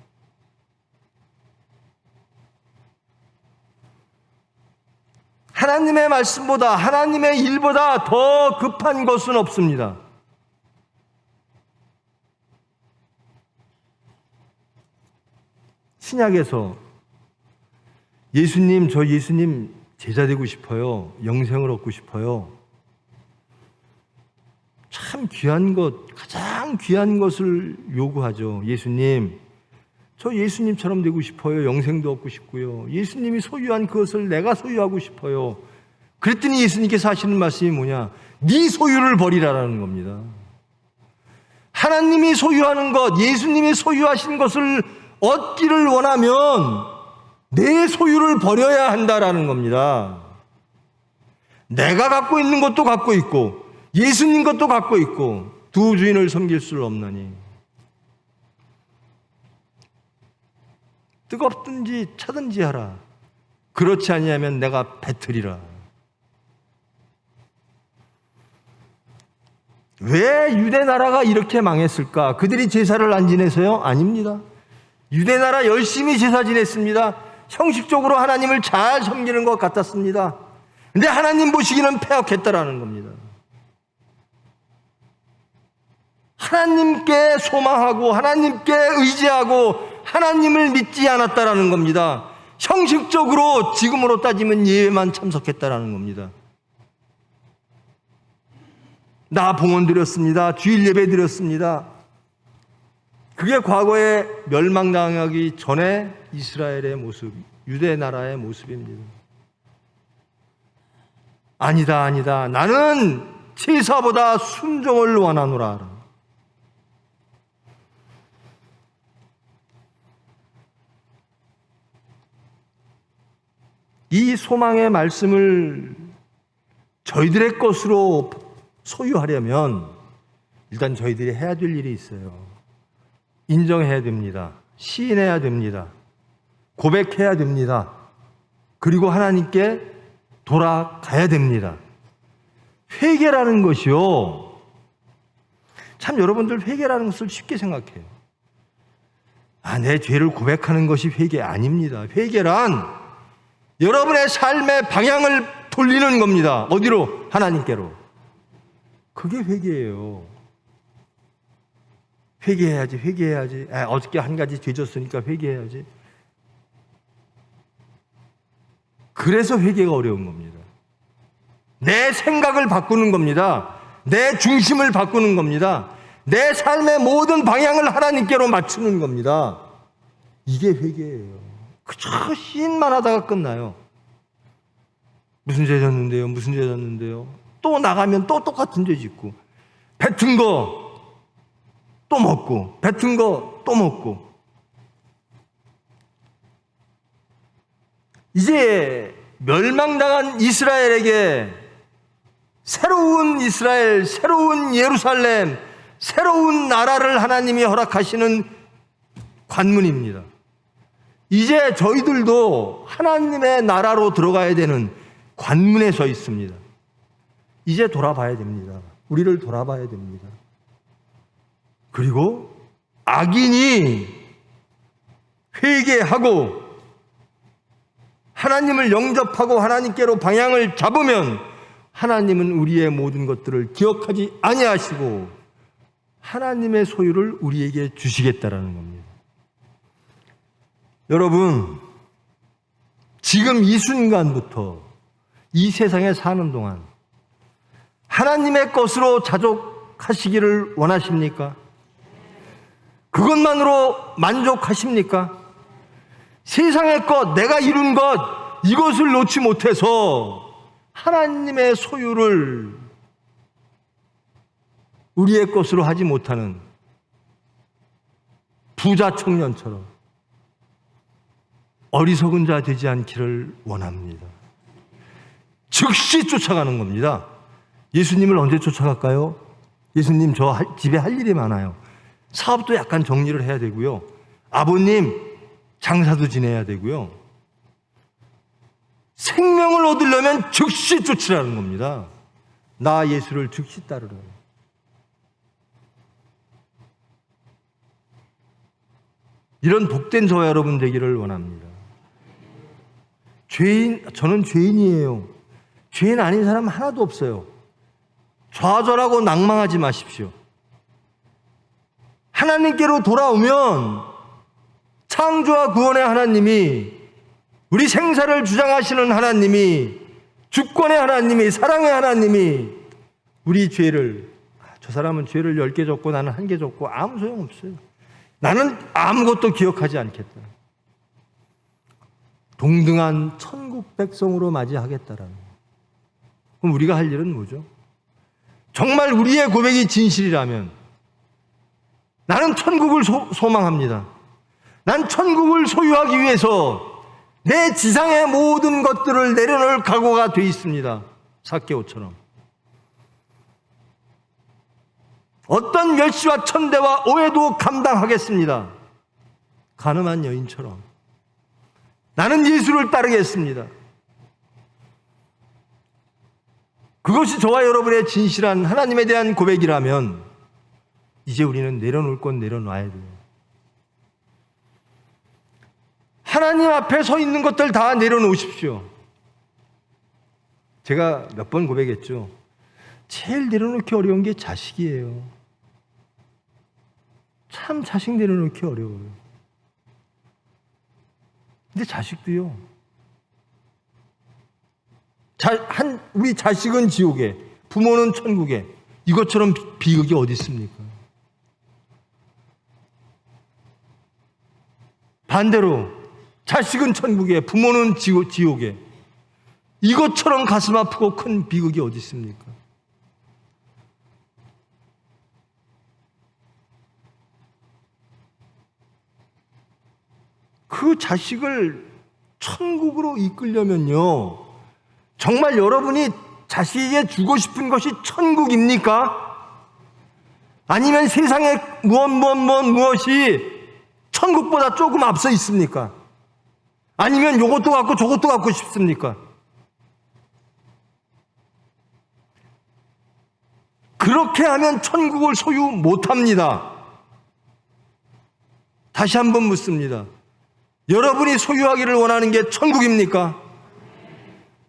S2: 하나님의 말씀보다, 하나님의 일보다 더 급한 것은 없습니다. 신약에서 예수님, 저 예수님 제자 되고 싶어요. 영생을 얻고 싶어요. 참 귀한 것, 가장 귀한 것을 요구하죠. 예수님, 저 예수님처럼 되고 싶어요. 영생도 얻고 싶고요. 예수님이 소유한 그것을 내가 소유하고 싶어요. 그랬더니 예수님께서 하시는 말씀이 뭐냐? 네 소유를 버리라라는 겁니다. 하나님이 소유하는 것, 예수님이 소유하신 것을 얻기를 원하면 내 소유를 버려야 한다라는 겁니다. 내가 갖고 있는 것도 갖고 있고 예수님 것도 갖고 있고 두 주인을 섬길 수 없나니 뜨겁든지 차든지 하라. 그렇지 아니하면 내가 뱉으리라. 왜 유대 나라가 이렇게 망했을까? 그들이 제사를 안 지내서요? 아닙니다. 유대 나라 열심히 제사 지냈습니다. 형식적으로 하나님을 잘 섬기는 것 같았습니다. 근데 하나님 보시기는 패역했다라는 겁니다. 하나님께 소망하고 하나님께 의지하고 하나님을 믿지 않았다라는 겁니다. 형식적으로 지금으로 따지면 예배만 참석했다라는 겁니다. 나 봉헌 드렸습니다. 주일 예배 드렸습니다. 그게 과거에 멸망당하기 전에 이스라엘의 모습, 유대 나라의 모습입니다. 아니다, 아니다. 나는 제사보다 순종을 원하노라. 이 소망의 말씀을 저희들의 것으로 소유하려면 일단 저희들이 해야 될 일이 있어요. 인정해야 됩니다. 시인해야 됩니다. 고백해야 됩니다. 그리고 하나님께 돌아가야 됩니다. 회개라는 것이요. 참 여러분들 회개라는 것을 쉽게 생각해요. 내 죄를 고백하는 것이 회개 아닙니다. 회개란 여러분의 삶의 방향을 돌리는 겁니다. 어디로? 하나님께로. 그게 회개예요. 회개해야지, 회개해야지. 어저께 한 가지 죄졌으니까 회개해야지. 그래서 회개가 어려운 겁니다. 내 생각을 바꾸는 겁니다. 내 중심을 바꾸는 겁니다. 내 삶의 모든 방향을 하나님께로 맞추는 겁니다. 이게 회개예요. 그저 시인만 하다가 끝나요. 무슨 죄 졌는데요? 무슨 죄 졌는데요? 또 나가면 또 똑같은 죄 짓고 뱉은 거 또 먹고 뱉은 거 또 먹고 이제 멸망당한 이스라엘에게 새로운 이스라엘, 새로운 예루살렘, 새로운 나라를 하나님이 허락하시는 관문입니다. 이제 저희들도 하나님의 나라로 들어가야 되는 관문에 서 있습니다. 이제 돌아봐야 됩니다. 우리를 돌아봐야 됩니다. 그리고 악인이 회개하고 하나님을 영접하고 하나님께로 방향을 잡으면 하나님은 우리의 모든 것들을 기억하지 아니하시고 하나님의 소유를 우리에게 주시겠다라는 겁니다. 여러분, 지금 이 순간부터 이 세상에 사는 동안 하나님의 것으로 자족하시기를 원하십니까? 그것만으로 만족하십니까? 세상의 것, 내가 이룬 것, 이것을 놓지 못해서 하나님의 소유를 우리의 것으로 하지 못하는 부자 청년처럼 어리석은 자 되지 않기를 원합니다. 즉시 쫓아가는 겁니다. 예수님을 언제 쫓아갈까요? 예수님, 저 집에 할 일이 많아요. 사업도 약간 정리를 해야 되고요. 아버님, 장사도 지내야 되고요. 생명을 얻으려면 즉시 쫓으라는 겁니다. 나 예수를 즉시 따르라. 이런 복된 저와 여러분 되기를 원합니다. 저는 죄인이에요. 죄인 아닌 사람 하나도 없어요. 좌절하고 낭망하지 마십시오. 하나님께로 돌아오면 창조와 구원의 하나님이, 우리 생사를 주장하시는 하나님이, 주권의 하나님이, 사랑의 하나님이 우리 죄를, 저 사람은 죄를 10개 졌고 나는 1개 졌고 아무 소용없어요. 나는 아무것도 기억하지 않겠다. 동등한 천국 백성으로 맞이하겠다라는. 그럼 우리가 할 일은 뭐죠? 정말 우리의 고백이 진실이라면 나는 천국을 소망합니다. 난 천국을 소유하기 위해서 내 지상의 모든 것들을 내려놓을 각오가 돼 있습니다. 삭개오처럼. 어떤 멸시와 천대와 오해도 감당하겠습니다. 가늠한 여인처럼. 나는 예수를 따르겠습니다. 그것이 저와 여러분의 진실한 하나님에 대한 고백이라면 이제 우리는 내려놓을 건 내려놔야 돼요. 하나님 앞에 서 있는 것들 다 내려놓으십시오. 제가 몇 번 고백했죠. 제일 내려놓기 어려운 게 자식이에요. 참 자식 내려놓기 어려워요. 근데 자식도요. 우리 자식은 지옥에, 부모는 천국에. 이것처럼 비극이 어디 있습니까? 반대로 자식은 천국에, 부모는 지옥에. 이것처럼 가슴 아프고 큰 비극이 어디 있습니까? 그 자식을 천국으로 이끌려면요, 정말 여러분이 자식에게 주고 싶은 것이 천국입니까? 아니면 세상에 무엇이 천국보다 조금 앞서 있습니까? 아니면 이것도 갖고 저것도 갖고 싶습니까? 그렇게 하면 천국을 소유 못합니다. 다시 한번 묻습니다. 여러분이 소유하기를 원하는 게 천국입니까?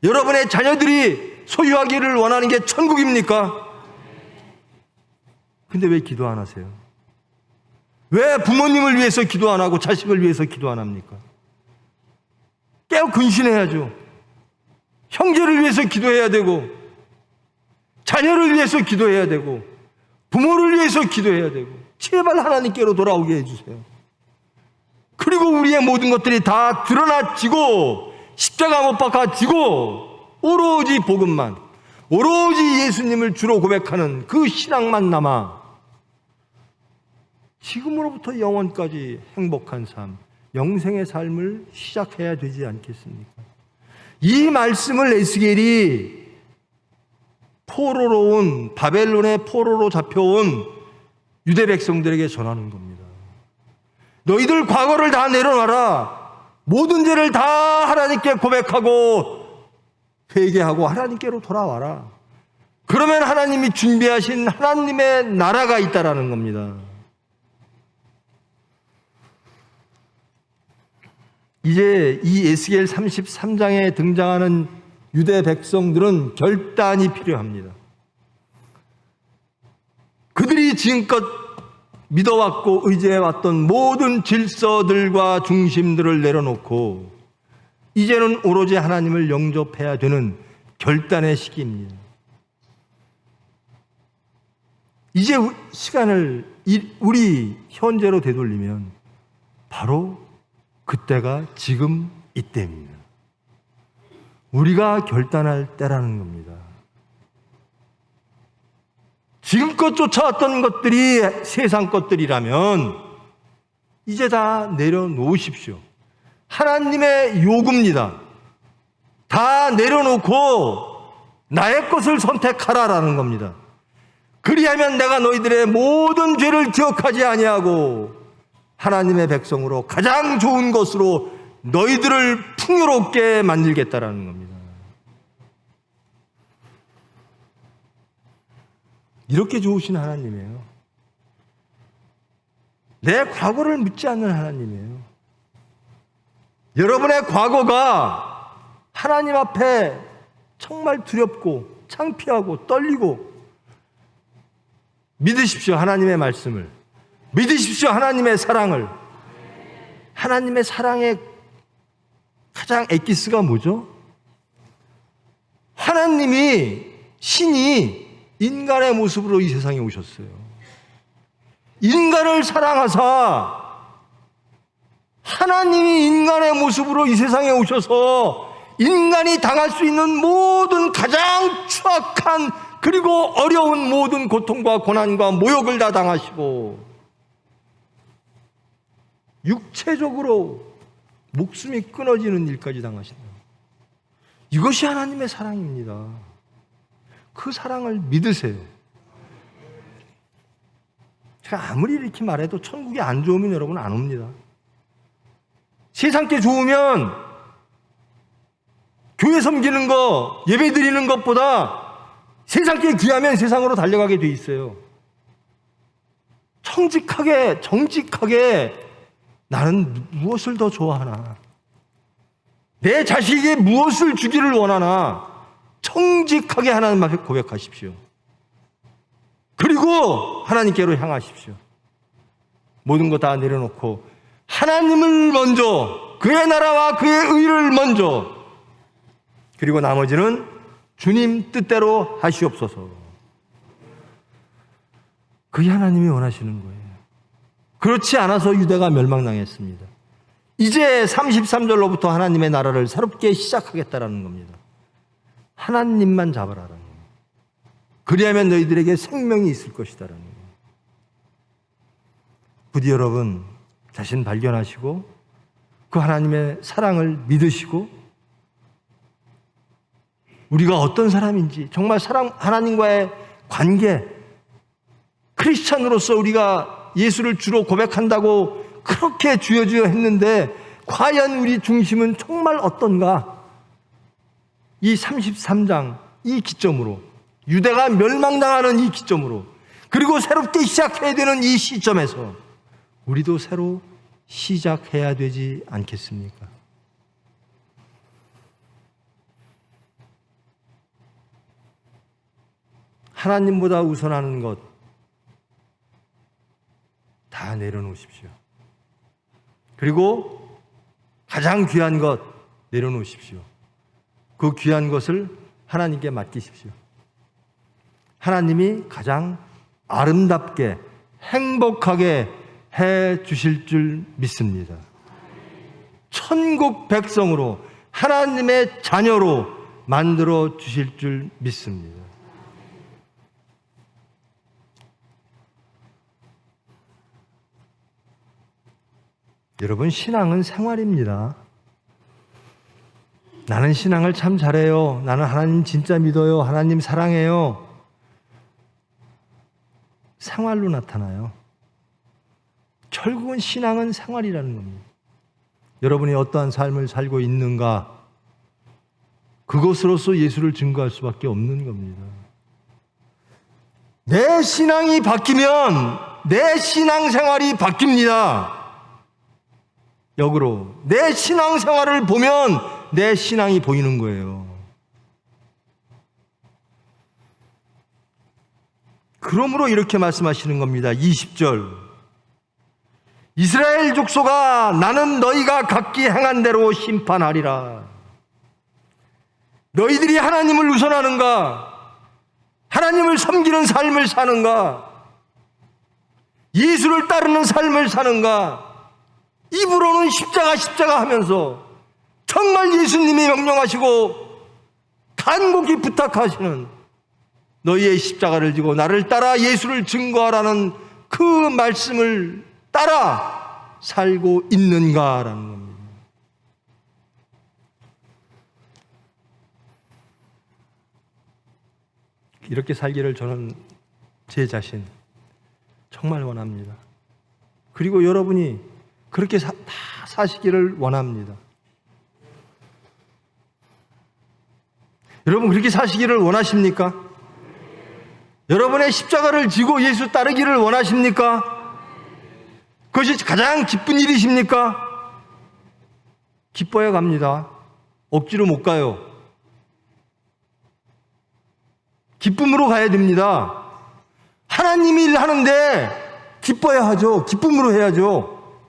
S2: 여러분의 자녀들이 소유하기를 원하는 게 천국입니까? 근데 왜 기도 안 하세요? 왜 부모님을 위해서 기도 안 하고 자식을 위해서 기도 안 합니까? 깨어 근신해야죠. 형제를 위해서 기도해야 되고, 자녀를 위해서 기도해야 되고, 부모를 위해서 기도해야 되고, 제발 하나님께로 돌아오게 해주세요. 그리고 우리의 모든 것들이 다 드러나지고 십자가 못 박아지고 오로지 복음만, 오로지 예수님을 주로 고백하는 그 신앙만 남아 지금으로부터 영원까지 행복한 삶, 영생의 삶을 시작해야 되지 않겠습니까? 이 말씀을 에스겔이 바벨론의 포로로 잡혀온 유대 백성들에게 전하는 겁니다. 너희들 과거를 다 내려놔라. 모든 죄를 다 하나님께 고백하고 회개하고 하나님께로 돌아와라. 그러면 하나님이 준비하신 하나님의 나라가 있다라는 겁니다. 이제 이 에스겔 33장에 등장하는 유대 백성들은 결단이 필요합니다. 그들이 지금껏 믿어왔고 의지해왔던 모든 질서들과 중심들을 내려놓고 이제는 오로지 하나님을 영접해야 되는 결단의 시기입니다. 이제 시간을 우리 현재로 되돌리면 바로 그때가 지금 이때입니다. 우리가 결단할 때라는 겁니다. 지금껏 쫓아왔던 것들이 세상 것들이라면 이제 다 내려놓으십시오. 하나님의 요구입니다. 다 내려놓고 나의 것을 선택하라라는 겁니다. 그리하면 내가 너희들의 모든 죄를 기억하지 아니하고 하나님의 백성으로 가장 좋은 것으로 너희들을 풍요롭게 만들겠다라는 겁니다. 이렇게 좋으신 하나님이에요. 내 과거를 묻지 않는 하나님이에요. 여러분의 과거가 하나님 앞에 정말 두렵고 창피하고 떨리고 믿으십시오. 하나님의 말씀을. 믿으십시오. 하나님의 사랑을. 하나님의 사랑의 가장 엑기스가 뭐죠? 하나님이 신이 인간의 모습으로 이 세상에 오셨어요. 인간을 사랑하사 하나님이 인간의 모습으로 이 세상에 오셔서 인간이 당할 수 있는 모든 가장 추악한 그리고 어려운 모든 고통과 고난과 모욕을 다 당하시고 육체적으로 목숨이 끊어지는 일까지 당하신다. 이것이 하나님의 사랑입니다. 그 사랑을 믿으세요. 제가 아무리 이렇게 말해도 천국이 안 좋으면 여러분 안 옵니다. 세상 게 좋으면 교회 섬기는 거, 예배 드리는 것보다 세상 게 귀하면 세상으로 달려가게 돼 있어요. 정직하게 나는 무엇을 더 좋아하나? 내 자식에게 무엇을 주기를 원하나? 정직하게 하나님 앞에 고백하십시오. 그리고 하나님께로 향하십시오. 모든 거 다 내려놓고 하나님을 먼저, 그의 나라와 그의 의를 먼저, 그리고 나머지는 주님 뜻대로 하시옵소서. 그게 하나님이 원하시는 거예요. 그렇지 않아서 유대가 멸망당했습니다. 이제 33절로부터 하나님의 나라를 새롭게 시작하겠다라는 겁니다. 하나님만 잡아라라는 겁니다. 그리하면 너희들에게 생명이 있을 것이다라는 겁니다. 부디 여러분 자신 발견하시고 그 하나님의 사랑을 믿으시고 우리가 어떤 사람인지 정말 하나님과의 관계, 크리스찬으로서 우리가 예수를 주로 고백한다고 그렇게 주여 했는데 과연 우리 중심은 정말 어떤가? 이 33장 이 기점으로, 유대가 멸망당하는 이 기점으로, 그리고 새롭게 시작해야 되는 이 시점에서 우리도 새로 시작해야 되지 않겠습니까? 하나님보다 우선하는 것 다 내려놓으십시오. 그리고 가장 귀한 것 내려놓으십시오. 그 귀한 것을 하나님께 맡기십시오. 하나님이 가장 아름답게 행복하게 해 주실 줄 믿습니다. 천국 백성으로 하나님의 자녀로 만들어 주실 줄 믿습니다. 여러분, 신앙은 생활입니다. 나는 신앙을 참 잘해요. 나는 하나님 진짜 믿어요. 하나님 사랑해요. 생활로 나타나요. 결국은 신앙은 생활이라는 겁니다. 여러분이 어떠한 삶을 살고 있는가, 그것으로서 예수를 증거할 수밖에 없는 겁니다. 내 신앙이 바뀌면 내 신앙생활이 바뀝니다. 역으로 내 신앙생활을 보면 내 신앙이 보이는 거예요. 그러므로 이렇게 말씀하시는 겁니다. 20절, 이스라엘 족속아, 나는 너희가 각기 행한 대로 심판하리라. 너희들이 하나님을 우선하는가? 하나님을 섬기는 삶을 사는가? 예수를 따르는 삶을 사는가? 입으로는 십자가 하면서 정말 예수님이 명령하시고 간곡히 부탁하시는 너희의 십자가를 지고 나를 따라 예수를 증거하라는 그 말씀을 따라 살고 있는가라는 겁니다. 이렇게 살기를 저는 제 자신 정말 원합니다. 그리고 여러분이 그렇게 다 사시기를 원합니다. 여러분 그렇게 사시기를 원하십니까? 여러분의 십자가를 지고 예수 따르기를 원하십니까? 그것이 가장 기쁜 일이십니까? 기뻐야 갑니다. 억지로 못 가요. 기쁨으로 가야 됩니다. 하나님이 일하는데 기뻐야 하죠. 기쁨으로 해야죠.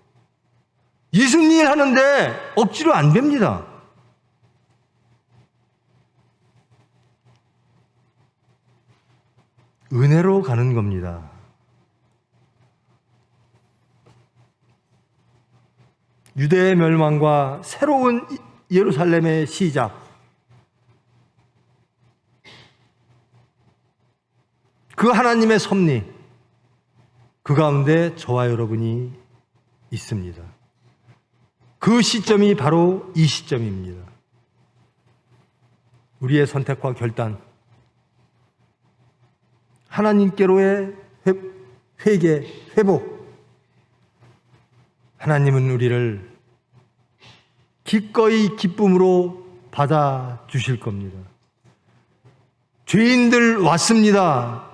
S2: 예수님 일 하는데 억지로 안 됩니다. 은혜로 가는 겁니다. 유대의 멸망과 새로운 예루살렘의 시작. 그 하나님의 섭리, 그 가운데 저와 여러분이 있습니다. 그 시점이 바로 이 시점입니다. 우리의 선택과 결단, 하나님께로의 회개, 회복. 하나님은 우리를 기꺼이 기쁨으로 받아주실 겁니다. 죄인들 왔습니다.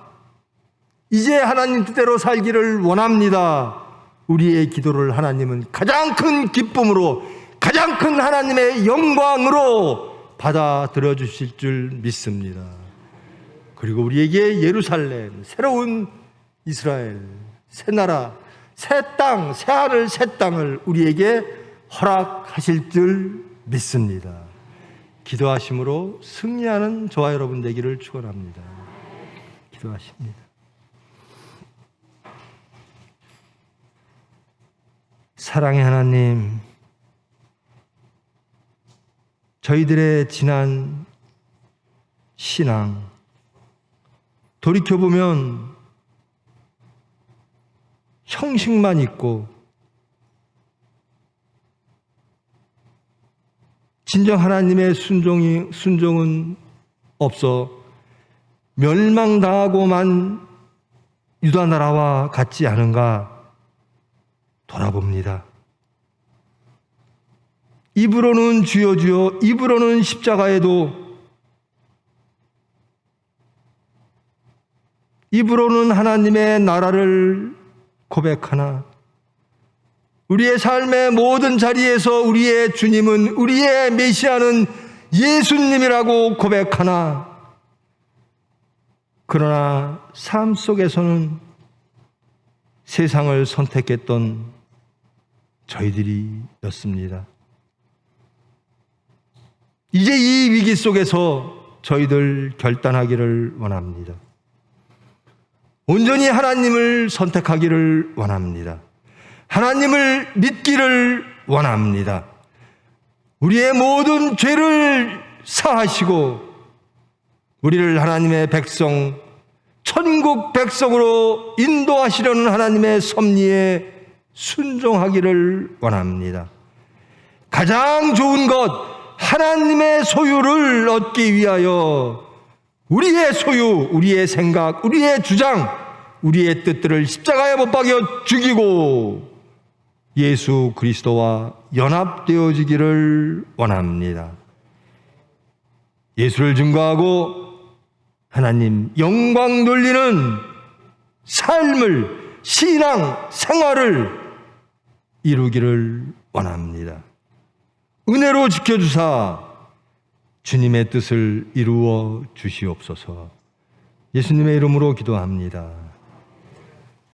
S2: 이제 하나님 뜻대로 살기를 원합니다. 우리의 기도를 하나님은 가장 큰 기쁨으로, 가장 큰 하나님의 영광으로 받아들여 주실 줄 믿습니다. 그리고 우리에게 예루살렘, 새로운 이스라엘, 새 나라, 새 땅, 새 하늘, 새 땅을 우리에게 허락하실 줄 믿습니다. 기도하심으로 승리하는 저와 여러분 되기를 축원합니다. 기도하십니다. 사랑의 하나님, 저희들의 지난 신앙 돌이켜보면 형식만 있고 진정 하나님의 순종은 없어 멸망당하고만 유다 나라와 같지 않은가 돌아봅니다. 입으로는 주여 주여, 입으로는 십자가에도, 입으로는 하나님의 나라를 고백하나 우리의 삶의 모든 자리에서 우리의 주님은, 우리의 메시아는 예수님이라고 고백하나 그러나 삶 속에서는 세상을 선택했던 저희들이었습니다. 이제 이 위기 속에서 저희들 결단하기를 원합니다. 온전히 하나님을 선택하기를 원합니다. 하나님을 믿기를 원합니다. 우리의 모든 죄를 사하시고 우리를 하나님의 백성, 천국 백성으로 인도하시려는 하나님의 섭리에 순종하기를 원합니다. 가장 좋은 것, 하나님의 소유를 얻기 위하여 우리의 소유, 우리의 생각, 우리의 주장, 우리의 뜻들을 십자가에 못 박여 죽이고 예수 그리스도와 연합되어지기를 원합니다. 예수를 증거하고 하나님 영광 돌리는 삶을, 신앙 생활을 이루기를 원합니다. 은혜로 지켜주사 주님의 뜻을 이루어 주시옵소서. 예수님의 이름으로 기도합니다.